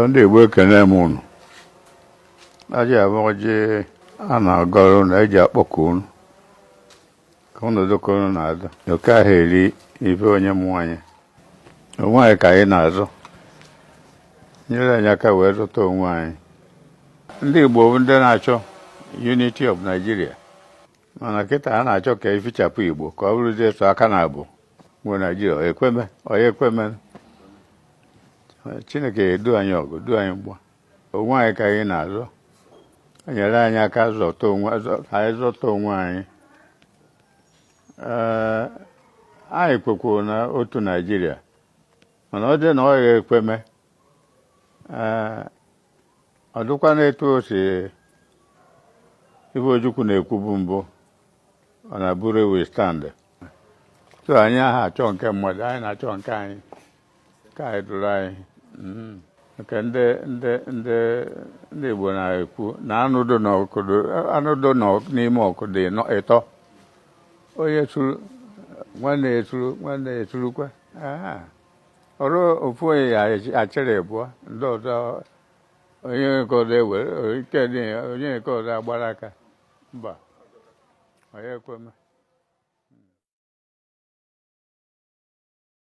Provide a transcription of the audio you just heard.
ndị Igbo ekene m unu. Aji abụọ a na-agọrọ na eji akpọku unu ka unu dịka unu na-azụ oke ahụ eri ife onye m nwaanyị onwe anyị ka anyị na-azụ nyere anyị aka wee zụta onwe anyị. Ndị Igbo bụ ndị na-achọ unity of Nigeria, mana kịta a na-achọ ka efichapụ Igbo ka ọ bụrụzie so aka na abụ nwe Nigeria onye ekweme. Chineke edu anyị ọgụ du anyị mgba, onwe anyị ka anyị na-azụ, nyere anyị aka anyị zọta onwe anyị. Anyị kwekwuru na otu Nigeria, mana ọ dị na ọ ga-ekweme ọ dịkwa na-etu o si ife Ojukwu na-ekwubu mbụ ọ na-bụrụ ewe stand. So anyị aha achọ nke mmadụ, anyị na-achọ nke anyị ka anyị dụrụ anyị. Nke ndị Igbo na-ekwu na anụ dị n'ime ọkụ dị ịtọ, onye suru nwanne ya esurukwa. Ọrụ ofu onye ya achịrị abụọ, ndị ọzọ onye nke ọzọ ewere onye nke ọzọ agbara aka. Mba, onye ekweme.